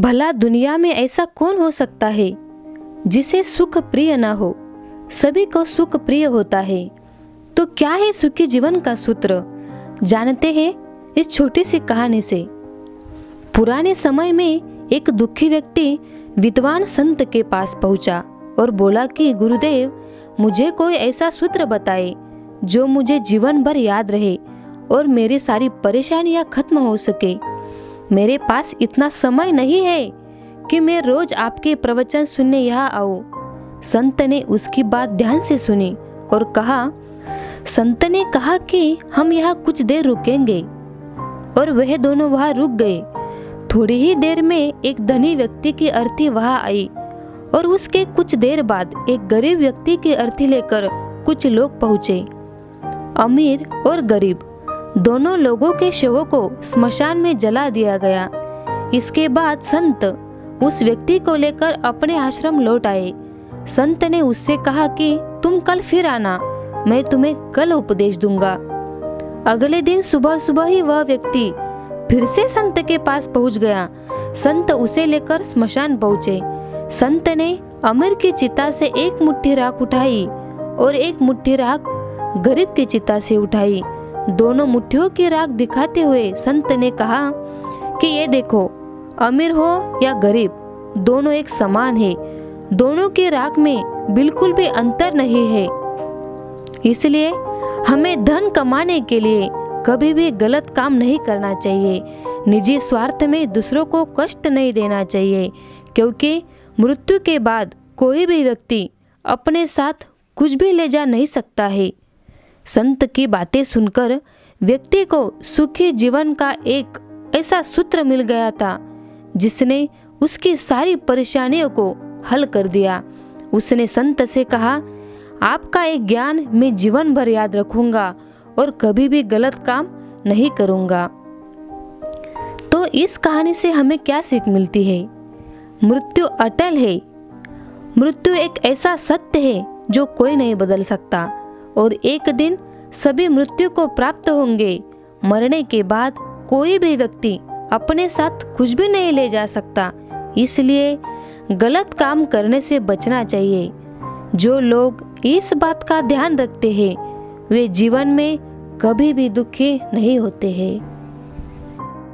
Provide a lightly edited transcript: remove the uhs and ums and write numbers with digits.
भला दुनिया में ऐसा कौन हो सकता है जिसे सुख प्रिय ना हो? सभी को सुख प्रिय होता है। तो क्या है सुखी जीवन का सूत्र? जानते हैं इस छोटी सी कहानी से। पुराने समय में एक दुखी व्यक्ति विद्वान संत के पास पहुंचा और बोला कि गुरुदेव, मुझे कोई ऐसा सूत्र बताए जो मुझे जीवन भर याद रहे और मेरी सारी परेशानियां खत्म हो सके। मेरे पास इतना समय नहीं है कि मैं रोज आपके प्रवचन सुनने यहाँ आऊं। संत ने उसकी बात ध्यान से सुनी और कहा, संत ने कहा कि हम यहाँ कुछ देर रुकेंगे। और वह दोनों वहाँ रुक गए। थोड़ी ही देर में एक धनी व्यक्ति की अर्थी वहाँ आई और उसके कुछ देर बाद एक गरीब व्यक्ति की अर्थी लेकर कुछ लोग पहुँचे। अमीर और गरीब दोनों लोगों के शवों को स्मशान में जला दिया गया। इसके बाद संत उस व्यक्ति को लेकर अपने आश्रम लौट आए। संत ने उससे कहा कि तुम कल फिर आना, मैं तुम्हें कल उपदेश दूंगा। अगले दिन सुबह सुबह ही वह व्यक्ति फिर से संत के पास पहुंच गया। संत उसे लेकर स्मशान पहुंचे। संत ने अमीर की चिता से एक मुट्ठी राख उठाई और एक मुट्ठी राख गरीब की चिता से उठाई। दोनों मुट्ठियों की राख दिखाते हुए संत ने कहा कि ये देखो, अमीर हो या गरीब, दोनों एक समान है। दोनों की राख में बिल्कुल भी अंतर नहीं है। इसलिए हमें धन कमाने के लिए कभी भी गलत काम नहीं करना चाहिए। निजी स्वार्थ में दूसरों को कष्ट नहीं देना चाहिए, क्योंकि मृत्यु के बाद कोई भी व्यक्ति अपने साथ कुछ भी ले जा नहीं सकता है। संत की बातें सुनकर व्यक्ति को सुखी जीवन का एक ऐसा सूत्र मिल गया था जिसने उसकी सारी परेशानियों को हल कर दिया। उसने संत से कहा, आपका एक ज्ञान मैं जीवन भर याद रखूंगा और कभी भी गलत काम नहीं करूंगा। तो इस कहानी से हमें क्या सीख मिलती है? मृत्यु अटल है। मृत्यु एक ऐसा सत्य है जो कोई नहीं बदल सकता और एक दिन सभी मृत्यु को प्राप्त होंगे। मरने के बाद कोई भी व्यक्ति अपने साथ कुछ भी नहीं ले जा सकता। इसलिए गलत काम करने से बचना चाहिए। जो लोग इस बात का ध्यान रखते हैं वे जीवन में कभी भी दुखी नहीं होते हैं।